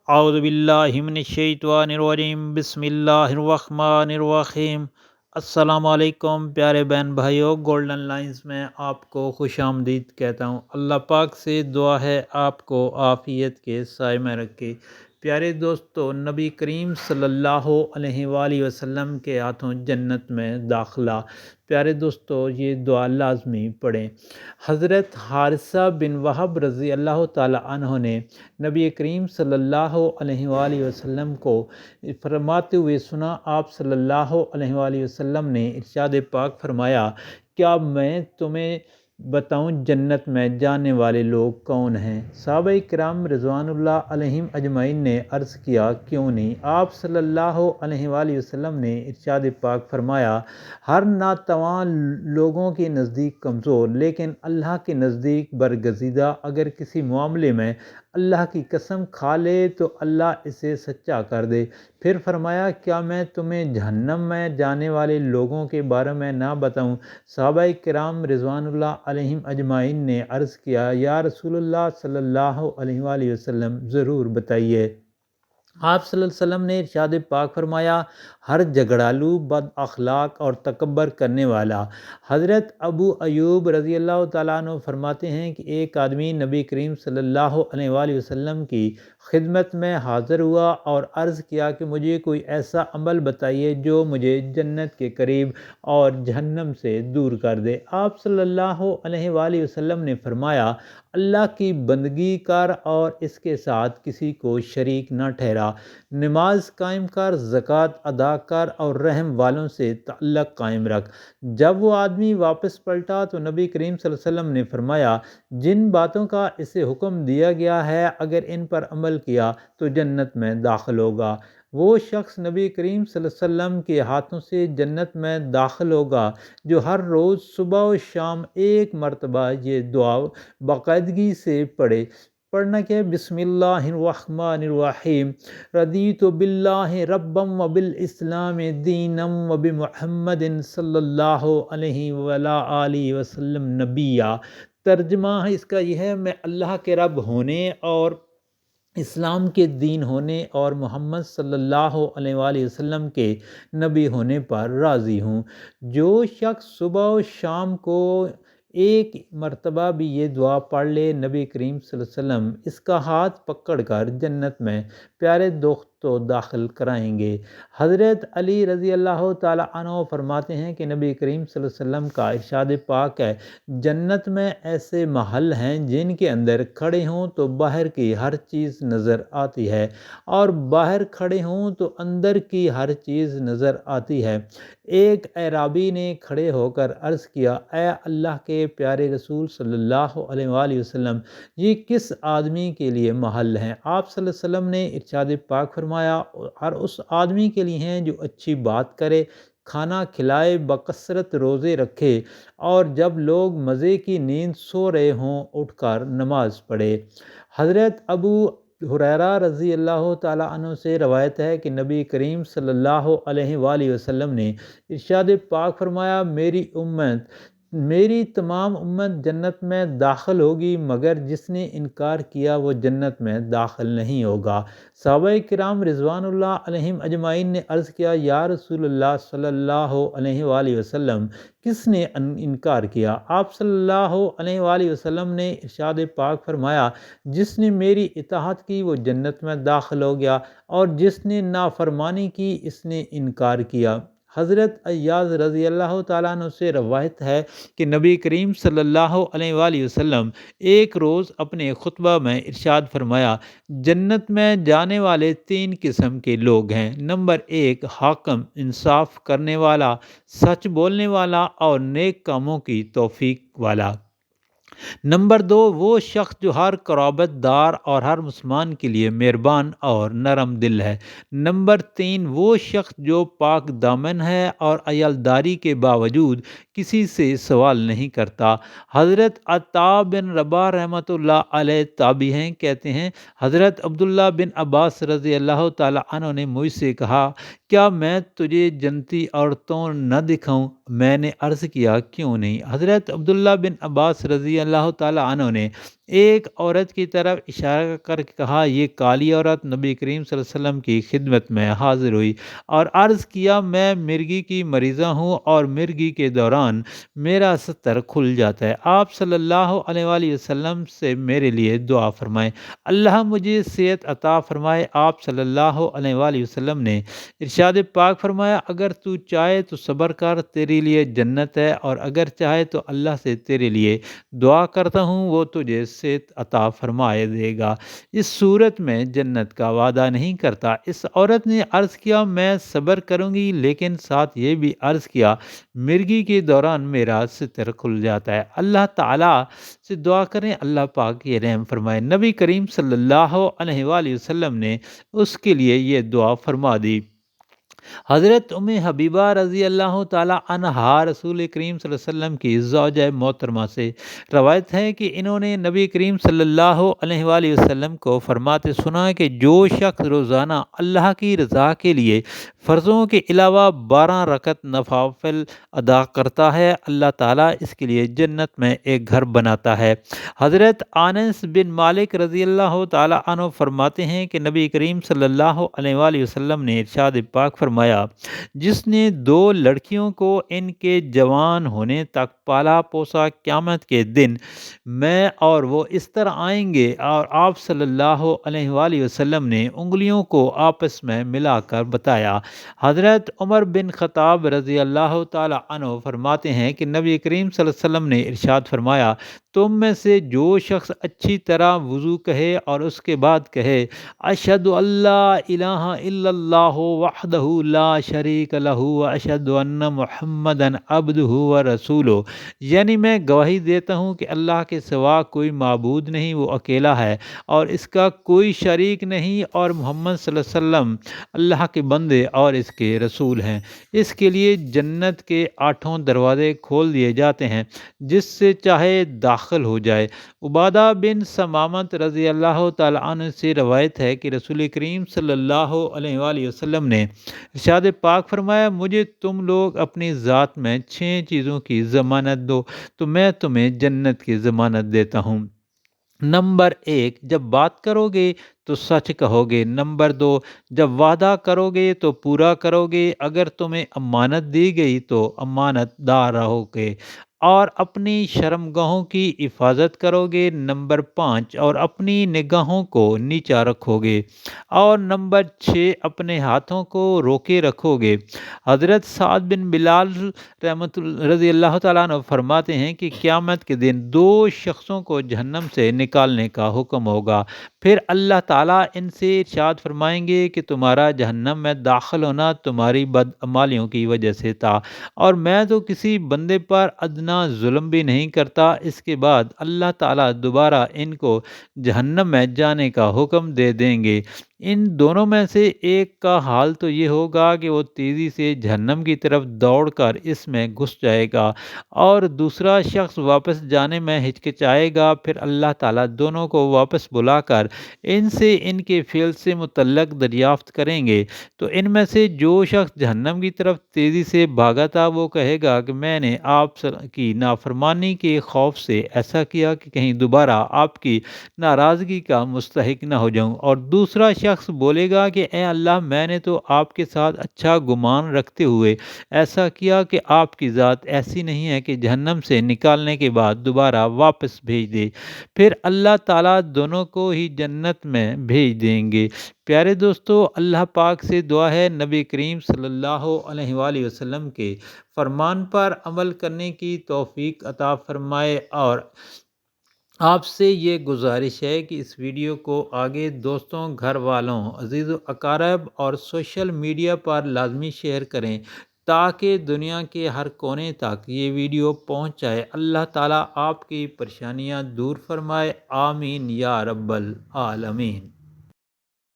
اعوذ باللہ من الشیطان الرجیم بسم اللہ الرحمن الرحیم۔ السلام علیکم پیارے بہن بھائیوں، گولڈن لائنز میں آپ کو خوش آمدید کہتا ہوں۔ اللہ پاک سے دعا ہے آپ کو عافیت کے سائے میں رکھے۔ پیارے دوستو، نبی کریم صلی اللہ علیہ وآلہ وسلم کے ہاتھوں جنت میں داخلہ۔ پیارے دوستو، یہ دعا لازمی پڑھیں۔ حضرت حارثہ بن وہب رضی اللہ تعالی عنہ نے نبی کریم صلی اللہ علیہ وآلہ وسلم کو فرماتے ہوئے سنا۔ آپ صلی اللہ علیہ وآلہ وسلم نے ارشاد پاک فرمایا، کیا میں تمہیں بتاؤں جنت میں جانے والے لوگ کون ہیں؟ صحابہ کرام رضوان اللہ علیہم اجمعین نے عرض کیا، کیوں نہیں؟ آپ صلی اللہ علیہ وآلہ وسلم نے ارشاد پاک فرمایا، ہر ناتواں لوگوں کے نزدیک کمزور لیکن اللہ کے نزدیک برگزیدہ اگر کسی معاملے میں اللہ کی قسم کھا لے تو اللہ اسے سچا کر دے۔ پھر فرمایا، کیا میں تمہیں جہنم میں جانے والے لوگوں کے بارے میں نہ بتاؤں؟ صحابہ کرام رضوان اللہ علیہم اجمعین نے عرض کیا، یا رسول اللہ صلی اللہ علیہ وآلہ وسلم، ضرور بتائیے۔ آپ صلی اللہ علیہ وسلم نے ارشاد پاک فرمایا، ہر جھگڑالو، بد اخلاق اور تکبر کرنے والا۔ حضرت ابو ایوب رضی اللہ تعالیٰ عنہ فرماتے ہیں کہ ایک آدمی نبی کریم صلی اللہ علیہ وآلہ وسلم کی خدمت میں حاضر ہوا اور عرض کیا کہ مجھے کوئی ایسا عمل بتائیے جو مجھے جنت کے قریب اور جہنم سے دور کر دے۔ آپ صلی اللہ علیہ وآلہ وسلم نے فرمایا، اللہ کی بندگی کر اور اس کے ساتھ کسی کو شریک نہ ٹھہرا، نماز قائم کر، زکوٰۃ ادا کر اور رحم والوں سے تعلق قائم رکھ۔ جب وہ آدمی واپس پلٹا تو نبی کریم صلی اللہ علیہ وسلم نے فرمایا، جن باتوں کا اسے حکم دیا گیا ہے اگر ان پر عمل کیا تو جنت میں داخل ہوگا۔ وہ شخص نبی کریم صلی اللہ علیہ وسلم کے ہاتھوں سے جنت میں داخل ہوگا جو ہر روز صبح و شام ایک مرتبہ یہ دعا باقاعدگی سے پڑھے۔ پڑھنا کیا ہے؟ بسم اللہ الرحمن الرحیم، رضیت باللہ ربا وبالاسلام دینا وبمحمد صلی اللہ علیہ وآلہ وسلم نبیہ۔ ترجمہ اس کا یہ ہے، میں اللہ کے رب ہونے اور اسلام کے دین ہونے اور محمد صلی اللہ علیہ وآلہ وسلم کے نبی ہونے پر راضی ہوں۔ جو شخص صبح و شام کو ایک مرتبہ بھی یہ دعا پڑھ لے، نبی کریم صلی اللہ علیہ وسلم اس کا ہاتھ پکڑ کر جنت میں پیارے دوستوں داخل کرائیں گے۔ حضرت علی رضی اللہ تعالیٰ عنہ فرماتے ہیں کہ نبی کریم صلی اللہ علیہ وسلم کا ارشاد پاک ہے، جنت میں ایسے محل ہیں جن کے اندر کھڑے ہوں تو باہر کی ہر چیز نظر آتی ہے اور باہر کھڑے ہوں تو اندر کی ہر چیز نظر آتی ہے۔ ایک اعرابی نے کھڑے ہو کر عرض کیا، اے اللہ کے پیارے رسول صلی اللہ علیہ وآلہ وسلم، یہ کس آدمی کے لیے محل ہیں؟ آپ صلی اللہ علیہ وسلم نے ارشاد پاک فرمایا، ہر اس آدمی کے لیے ہیں جو اچھی بات کرے، کھانا کھلائے، بکثرت روزے رکھے اور جب لوگ مزے کی نیند سو رہے ہوں اٹھ کر نماز پڑھے۔ حضرت ابو ہریرہ رضی اللہ تعالیٰ عنہ سے روایت ہے کہ نبی کریم صلی اللہ علیہ وآلہ وسلم نے ارشاد پاک فرمایا، میری تمام امت جنت میں داخل ہوگی مگر جس نے انکار کیا وہ جنت میں داخل نہیں ہوگا۔ صحابہ کرام رضوان اللہ علیہم اجمعین نے عرض کیا، یا رسول اللہ صلی اللہ علیہ وآلہ وسلم، کس نے انکار کیا؟ آپ صلی اللہ علیہ وآلہ وسلم نے ارشاد پاک فرمایا، جس نے میری اطاعت کی وہ جنت میں داخل ہو گیا اور جس نے نافرمانی کی اس نے انکار کیا۔ حضرت ایاز رضی اللہ تعالیٰ عنہ سے روایت ہے کہ نبی کریم صلی اللہ علیہ وآلہ وسلم ایک روز اپنے خطبہ میں ارشاد فرمایا، جنت میں جانے والے 3 قسم کے لوگ ہیں۔ نمبر 1، حاکم، انصاف کرنے والا، سچ بولنے والا اور نیک کاموں کی توفیق والا۔ نمبر 2، وہ شخص جو ہر قرابت دار اور ہر مسلمان کے لیے مہربان اور نرم دل ہے۔ نمبر 3، وہ شخص جو پاک دامن ہے اور عیالداری کے باوجود کسی سے سوال نہیں کرتا۔ حضرت عطا بن رباح رحمۃ اللہ علیہ تابعی ہیں، کہتے ہیں حضرت عبداللہ بن عباس رضی اللہ تعالیٰ عنہ نے مجھ سے کہا، کیا میں تجھے جنتی عورتوں نہ دکھاؤں؟ میں نے عرض کیا، کیوں نہیں؟ حضرت عبداللہ بن عباس رضی اللہ تعالیٰ عنہ نے ایک عورت کی طرف اشارہ کر کے کہا، یہ کالی عورت نبی کریم صلی اللہ علیہ وسلم کی خدمت میں حاضر ہوئی اور عرض کیا، میں مرگی کی مریضہ ہوں اور مرگی کے دوران میرا ستر کھل جاتا ہے، آپ صلی اللہ علیہ وآلہ وسلم سے میرے لیے دعا فرمائیں، اللہ مجھے صحت عطا فرمائے۔ آپ صلی اللہ علیہ وآلہ وسلم نے ارشاد پاک فرمایا، اگر تو چاہے تو صبر کر، تیرے لیے جنت ہے، اور اگر چاہے تو اللہ سے تیرے لیے دعا کرتا ہوں، وہ تجھے صحت عطا فرمائے دے گا۔ اس صورت میں جنت کا وعدہ نہیں کرتا۔ اس عورت نے عرض کیا، میں صبر کروں گی، لیکن ساتھ یہ بھی عرض کیا، مرگی کے دوران میرا ستر کھل جاتا ہے۔ اللہ تعالیٰ سے دعا کریں، اللہ پاک یہ رحم فرمائے۔ نبی کریم صلی اللہ علیہ وآلہ وسلم نے اس کے لیے یہ دعا فرما دی۔ حضرت ام حبیبہ رضی اللہ تعالیٰ عنہا رسول کریم صلی اللہ علیہ وسلم کی زوجہ محترمہ سے روایت ہے کہ انہوں نے نبی کریم صلی اللہ علیہ وآلہ وسلم کو فرماتے سنا کہ جو شخص روزانہ اللہ کی رضا کے لیے فرضوں کے علاوہ 12 رکعت نوافل ادا کرتا ہے، اللہ تعالیٰ اس کے لیے جنت میں ایک گھر بناتا ہے۔ حضرت انس بن مالک رضی اللہ تعالیٰ عنہ فرماتے ہیں کہ نبی کریم صلی اللہ علیہ وآلہ وسلم نے ارشاد پاک فرمایا، جس نے 2 لڑکیوں کو ان کے جوان ہونے تک پالا پوسا، قیامت کے دن میں اور وہ اس طرح آئیں گے۔ اور آپ صلی اللہ علیہ وآلہ وسلم نے انگلیوں کو آپس میں ملا کر بتایا۔ حضرت عمر بن خطاب رضی اللہ تعالی عنہ فرماتے ہیں کہ نبی کریم صلی اللہ علیہ وسلم نے ارشاد فرمایا، تم میں سے جو شخص اچھی طرح وضو کہے اور اس کے بعد کہے، اشہد ان لا الہ الا اللہ وحدہ لا شریک لہ واشہد ان محمدا عبدہ ورسولہ، یعنی میں گواہی دیتا ہوں کہ اللہ کے سوا کوئی معبود نہیں، وہ اکیلا ہے اور اس کا کوئی شریک نہیں، اور محمد صلی اللہ علیہ وسلم اللہ کے بندے اور اس کے رسول ہیں، اس کے لیے جنت کے 8 دروازے کھول دیے جاتے ہیں، جس سے چاہے داخل ہو جائے۔ عبادہ بن سمامت رضی اللہ تعالیٰ عنہ سے روایت ہے کہ رسول کریم صلی اللہ علیہ وآلہ وسلم نے ارشاد پاک فرمایا، مجھے تم لوگ اپنی ذات میں 6 چیزوں کی ضمانت دو تو میں تمہیں جنت کی ضمانت دیتا ہوں۔ نمبر 1، جب بات کرو گے تو سچ کہو گے۔ نمبر 2، جب وعدہ کرو گے تو پورا کرو گے۔ اگر تمہیں امانت دی گئی تو امانت دار رہو گے اور اپنی شرمگاہوں کی حفاظت کرو گے۔ نمبر 5، اور اپنی نگاہوں کو نیچا رکھو گے۔ اور نمبر 6، اپنے ہاتھوں کو روکے رکھو گے۔ حضرت سعد بن بلال رضی اللہ تعالیٰ عنہ فرماتے ہیں کہ قیامت کے دن 2 شخصوں کو جہنم سے نکالنے کا حکم ہوگا، پھر اللہ تعالیٰ ان سے ارشاد فرمائیں گے کہ تمہارا جہنم میں داخل ہونا تمہاری بدعمالیوں کی وجہ سے تھا، اور میں تو کسی بندے پر ادنا ظلم بھی نہیں کرتا۔ اس کے بعد اللہ تعالیٰ دوبارہ ان کو جہنم میں جانے کا حکم دے دیں گے۔ ان دونوں میں سے ایک کا حال تو یہ ہوگا کہ وہ تیزی سے جہنم کی طرف دوڑ کر اس میں گھس جائے گا، اور دوسرا شخص واپس جانے میں ہچکچائے گا۔ پھر اللہ تعالیٰ دونوں کو واپس بلا کر ان سے ان کے فعل سے متعلق دریافت کریں گے، تو ان میں سے جو شخص جہنم کی طرف تیزی سے بھاگا تھا وہ کہے گا کہ میں نے آپ کی نافرمانی کے خوف سے ایسا کیا کہ کہیں دوبارہ آپ کی ناراضگی کا مستحق نہ ہو جاؤں، اور دوسرا شخص بولے گا کہ اے اللہ، میں نے تو آپ کے ساتھ اچھا گمان رکھتے ہوئے ایسا کیا کہ آپ کی ذات ایسی نہیں ہے کہ جہنم سے نکالنے کے بعد دوبارہ واپس بھیج دے۔ پھر اللہ تعالیٰ دونوں کو ہی جنت میں بھیج دیں گے۔ پیارے دوستو، اللہ پاک سے دعا ہے نبی کریم صلی اللہ علیہ وآلہ وسلم کے فرمان پر عمل کرنے کی توفیق عطا فرمائے، اور آپ سے یہ گزارش ہے کہ اس ویڈیو کو آگے دوستوں، گھر والوں، عزیز و اقارب اور سوشل میڈیا پر لازمی شیئر کریں تاکہ دنیا کے ہر کونے تک یہ ویڈیو پہنچ جائے۔ اللہ تعالیٰ آپ کی پریشانیاں دور فرمائے، آمین یا رب العالمین۔